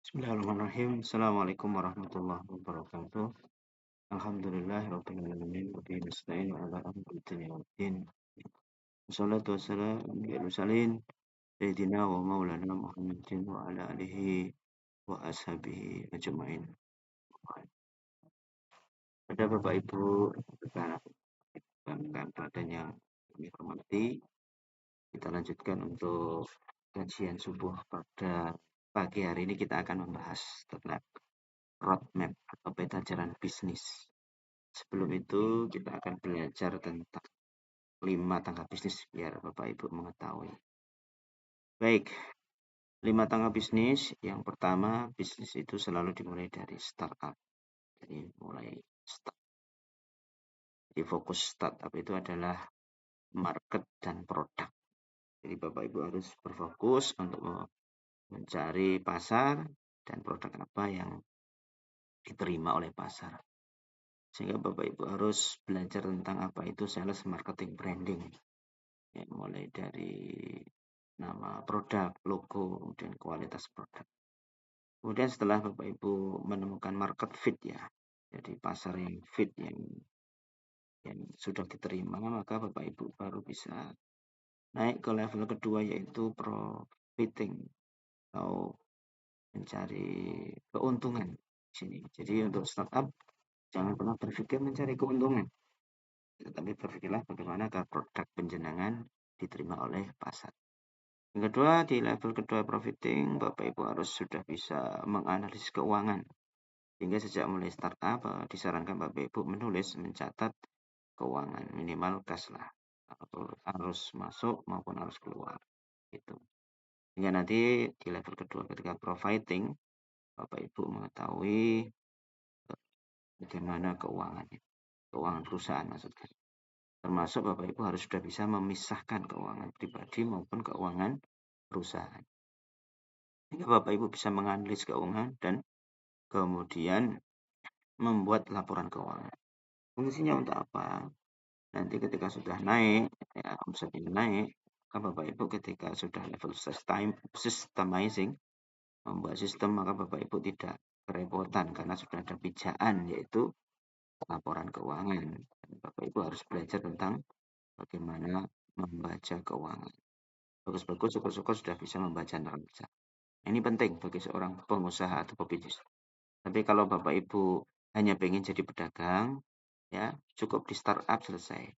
Bismillahirrahmanirrahim. Assalamualaikum warahmatullahi wabarakatuh. Alhamdulillahirabbil alamin wa bihi nasta'in ala umuri dunya waddin. Wassalatu wassalamu ala mursalin sayyidina wa maulana Muhammadin wa ala alihi wa ashabihi ajmain. Pada Bapak Ibu rekan badan yang kami hormati, kita lanjutkan untuk kajian subuh pada pagi hari ini. Kita akan membahas tentang roadmap atau peta jalan bisnis. Sebelum itu kita akan belajar tentang 5 tangga bisnis biar Bapak Ibu mengetahui. Baik, 5 tangga bisnis. Yang pertama, bisnis itu selalu dimulai dari startup. Jadi mulai start. Jadi fokus startup itu adalah market dan produk. Jadi Bapak Ibu harus berfokus untuk mencari pasar dan produk apa yang diterima oleh pasar. Sehingga Bapak Ibu harus belajar tentang apa itu sales, marketing, branding. Ya, mulai dari nama produk, logo, kemudian kualitas produk. Kemudian setelah Bapak Ibu menemukan market fit ya, jadi pasar yang fit yang sudah diterima, maka Bapak Ibu baru bisa naik ke level kedua yaitu profiting atau mencari keuntungan di sini. Jadi untuk startup jangan pernah berpikir mencari keuntungan, tetapi berpikirlah bagaimana agar produk penjenengan diterima oleh pasar. Yang kedua, di level kedua profiting, Bapak Ibu harus sudah bisa menganalisis keuangan. Sehingga sejak mulai startup, disarankan Bapak Ibu menulis, mencatat keuangan, minimal kas lah. Harus masuk maupun harus keluar. Gitu. Hingga nanti di level kedua ketika profiting, Bapak Ibu mengetahui bagaimana keuangannya. Keuangan perusahaan maksudnya. Termasuk Bapak Ibu harus sudah bisa memisahkan keuangan pribadi maupun keuangan perusahaan. Sehingga Bapak Ibu bisa menganalisis keuangan dan kemudian membuat laporan keuangan. Fungsinya untuk apa? Nanti ketika sudah naik, ya, omsetnya naik, maka Bapak Ibu ketika sudah level systemizing, membuat sistem, maka Bapak Ibu tidak kerepotan karena sudah ada pijakan yaitu laporan keuangan. Dan Bapak Ibu harus belajar tentang bagaimana membaca keuangan. Bagus-bagus, syukur-syukur sudah bisa membaca neraca. Ini penting bagi seorang pengusaha atau pebisnis. Tapi kalau Bapak Ibu hanya pengen jadi pedagang, ya cukup di startup selesai.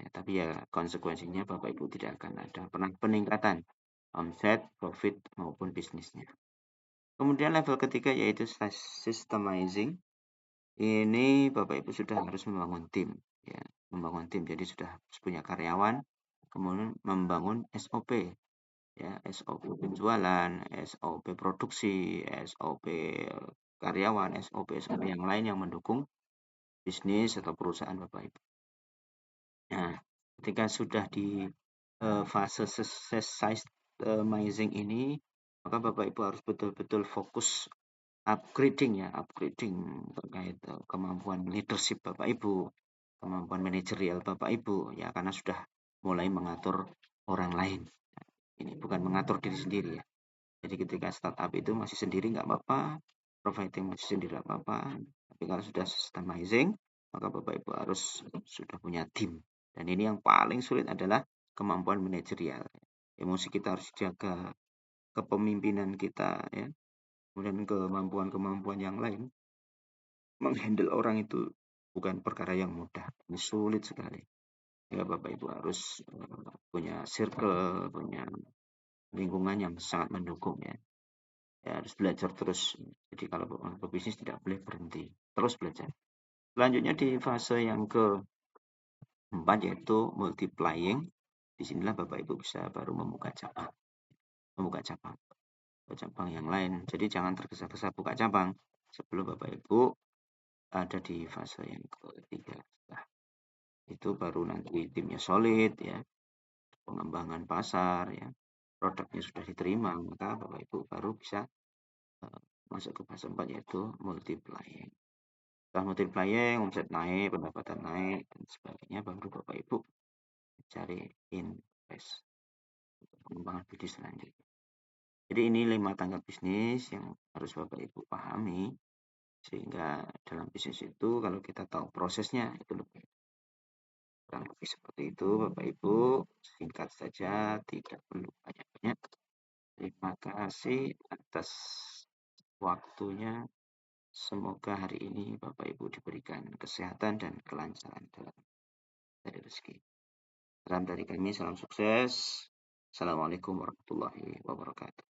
Ya, tapi ya konsekuensinya Bapak Ibu tidak akan ada pernah peningkatan omset, profit maupun bisnisnya. Kemudian level ketiga yaitu systemizing. Ini Bapak Ibu sudah harus membangun tim, ya, membangun tim. Jadi sudah punya karyawan, kemudian membangun SOP, ya, SOP penjualan, SOP produksi, SOP karyawan, SOP yang lain yang mendukung bisnis atau perusahaan Bapak Ibu. Nah, ketika sudah di fase systemizing ini, maka Bapak Ibu harus betul-betul fokus upgrading terkait kemampuan leadership Bapak Ibu, kemampuan manajerial Bapak Ibu, ya karena sudah mulai mengatur orang lain. Ini bukan mengatur diri sendiri ya. Jadi ketika startup itu masih sendiri nggak apa-apa, providing masih sendiri nggak apa-apa. Tapi kalau sudah systemizing, maka Bapak Ibu harus sudah punya tim. Dan ini yang paling sulit adalah kemampuan manajerial. Emosi kita harus jaga, kepemimpinan kita ya. Kemudian kemampuan-kemampuan yang lain. Menghandle orang itu bukan perkara yang mudah. Ini sulit sekali. Ya Bapak Ibu harus punya circle, punya lingkungan yang sangat mendukung ya. Ya harus belajar terus. Jadi kalau berbisnis tidak boleh berhenti, terus belajar. Selanjutnya di fase yang keempat yaitu multiplying. Disinilah Bapak Ibu bisa baru membuka cabang, cabang yang lain. Jadi jangan tergesa-gesa buka cabang sebelum Bapak Ibu ada di fase yang ketiga. Nah, itu baru nanti timnya solid ya, pengembangan pasar ya, produknya sudah diterima, maka Bapak Ibu baru bisa masuk ke fase 4 yaitu multiplying. Setelah multiplying, omset naik, pendapatan naik, dan sebagainya, baru Bapak Ibu cari invest untuk pengembangan bisnis selanjutnya. Jadi ini 5 tangga bisnis yang harus Bapak Ibu pahami, sehingga dalam bisnis itu kalau kita tahu prosesnya itu lebih kurang lebih seperti itu Bapak Ibu, singkat saja, tidak perlu banyak-banyak. Terima kasih atas waktunya. Semoga hari ini Bapak Ibu diberikan kesehatan dan kelancaran dalam dari rezeki. Salam dari kami, salam sukses. Assalamualaikum warahmatullahi wabarakatuh.